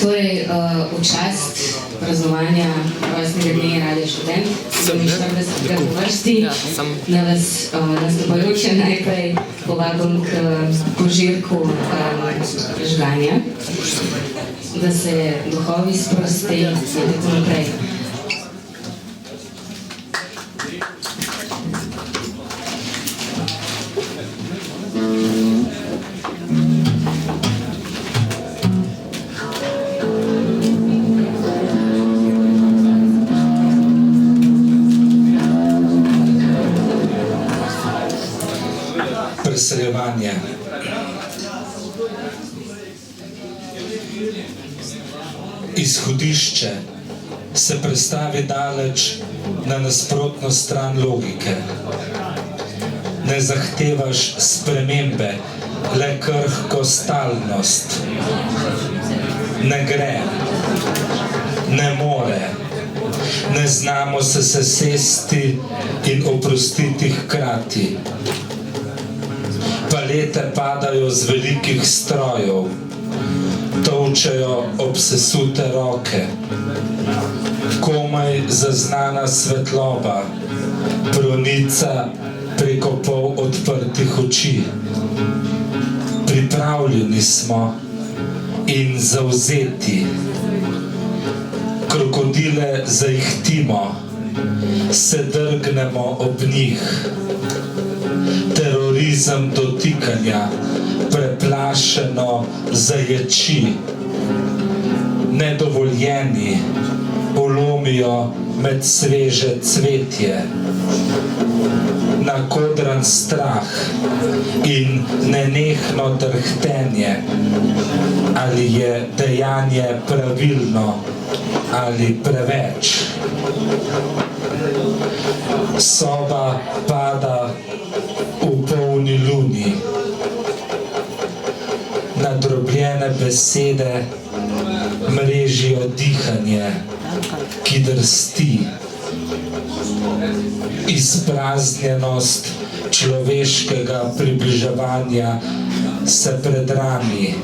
Torej, v čast praznovanja rojstnega dne Radia Študent, 47. po vrsti, na vas nastopajoče najprej povabim k požirku žganja, da se duhovi sprosti in tako naprej. Preseljevanje. Izhodišče se prestavi daleč na nasprotno stran logike. Ne zahtevaš spremembe, le krhko stalnost. Ne gre, ne more, ne znamo se sesti in oprostiti hkrati. Palete padajo z velikih strojev, tolčejo ob sesute roke. Komaj zaznana svetloba pronica preko pol odprtih oči. Pripravljeni smo in zavzeti. Krokodile zaihtimo, se drgnemo ob njih. Terorizem dotikanja preplašeno zaječi. Nedovoljeni ulomijo med sveže cvetje. Nakodran strah in nenehno drhtenje. Ali je dejanje pravilno ali preveč. Soba pada v polni luni. Nadrobljene besede mrežijo dihanje, ki drsti. Izpraznjenost človeškega približevanja se predrami.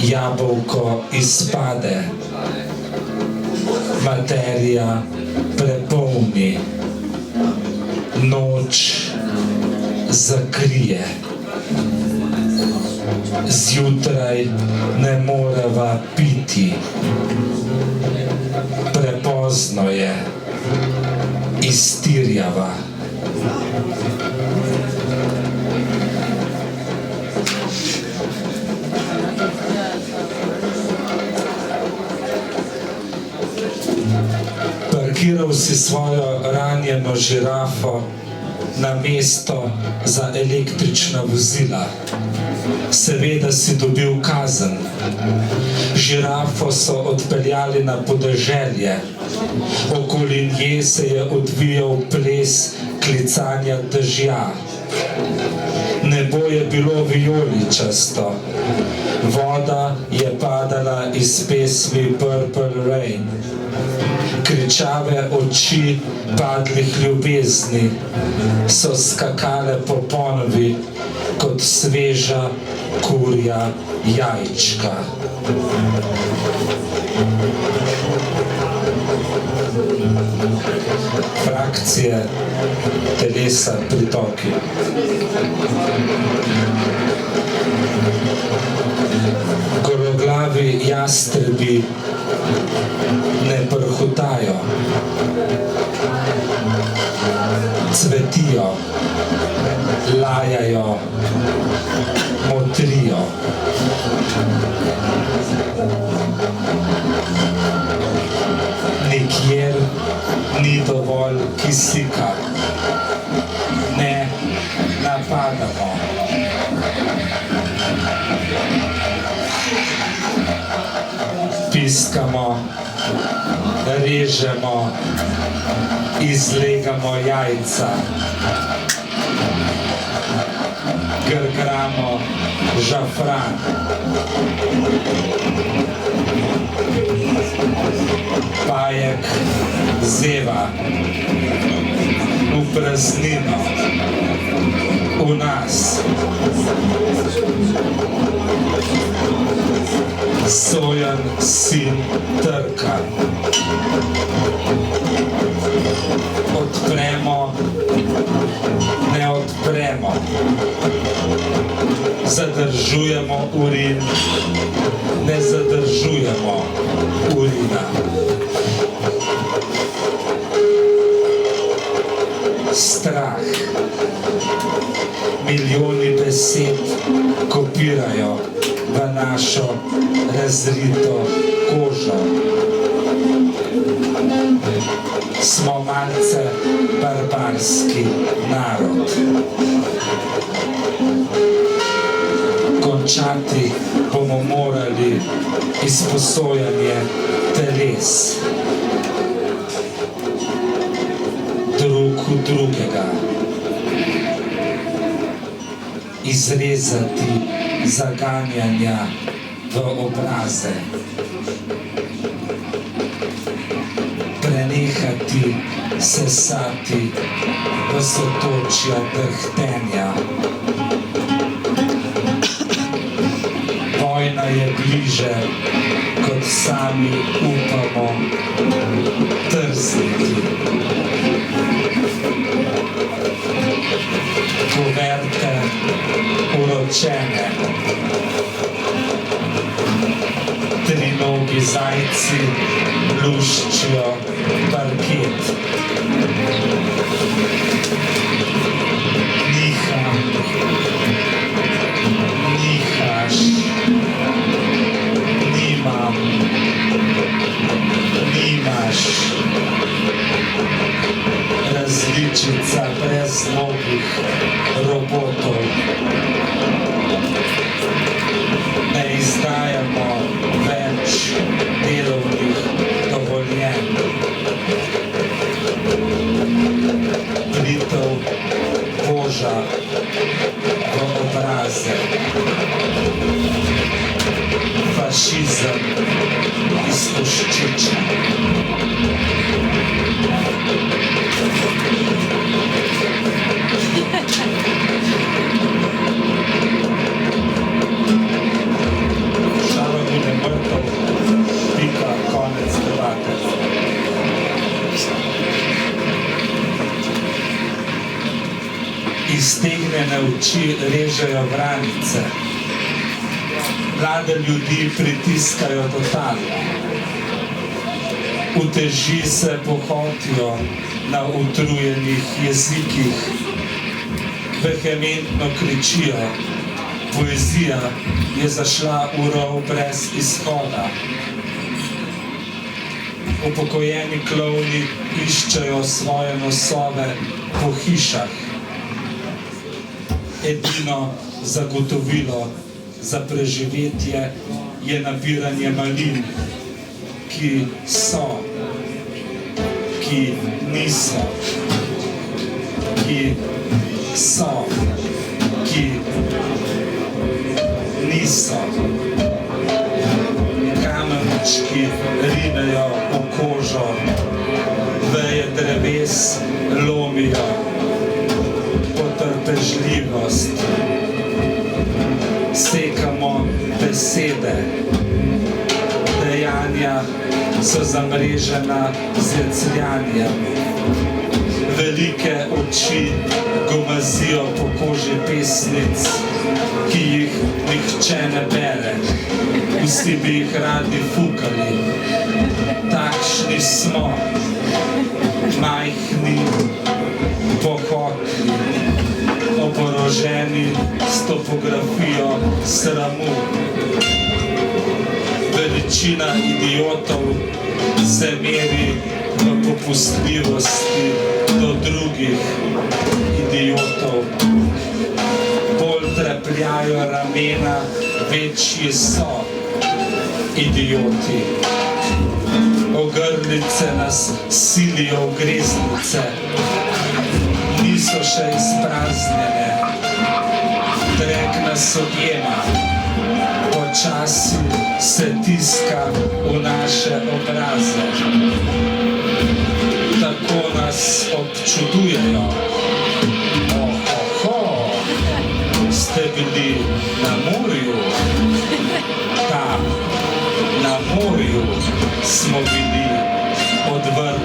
Jabolko izpade. Materija prepolni. Noč zakrije. Zjutraj ne moreva piti. Prepozno je. Iztirjava. Parkiral si svojo ranjeno žirafo na mesto za električna vozila. Seveda si dobil kazen. Žirafo so odpeljali na podeželje. Okoli nje se je odvijal ples klicanja dežja. Nebo je bilo vijoličasto. Voda je padala iz pesmi Purple Rain. Kričave oči padlih ljubezni so skakale po ponovi kot sveža kurja jajčka. Frakcije telesa pritoki. Goroglavi jastrebi ne prhutajo. Cvetijo, lajajo, motrijo. Nikjer ni dovolj kisika. Ne napadamo. Piskamo, režemo, izlegamo jajca. Grgramo žafran. Pajek zeva v praznino, v nas. Sojan sin trka. Odpremo, ne odpremo. Zadržujemo urin, ne zadržujemo urina. Strah. Milijoni besed kopirajo v našo razrito kožo. Smo malce barbarski narod. Končati bomo morali izposojanje teles. Drug v drugega. Izrezati zaganjanja v obraze. Prenehati sesati v sotočja drhtenja. Vojna je bliže, kot sami upamo trzniti. Kuverte uročene. Trinogi zajci luščijo parket. Niham, nihaš, nimam, nimaš. Različica brez novih robotov. Ne izdajamo več delovnih dovoljenj. Plitev koža v obraze. Fašizem iz Koščiča. Šala bude mrtev, pika, konec debate. Iztegnjene oči režejo vranice. Mlade ljudi pritiskajo totalno. Uteži se pohotijo na utrujenih jezikih. Vehementno kričijo. Poezija je zašla v rov brez izhoda. Upokojeni klovni iščejo svoje nosove po hišah. Edino zagotovilo za preživetje je nabiranje malin, ki so, ki niso, ki so, ki niso. Kamenčki rinejo v kožo, veje dreves lomijo potrpežljivost. Sekamo besede, dejanja so zamrežena z jecljanjem. Velike oči gomazijo po koži pesnic, ki jih nihče ne bere. Vsi bi jih radi fukali. Takšni smo, majhni, pohotni, oboroženi s topografijo sramu. Veličina idiotov se meri v popustljivosti do drugih idiotov. Bolj trepljajo ramena, večji so idioti. Ogrlice nas silijo v greznice, niso še izpraznjene. Drek nas objema, počasi se tiska v naše obraze. Tako nas občudujejo. Ohoho, ste bili na morju? Da. morju smo bili odvrnjeni.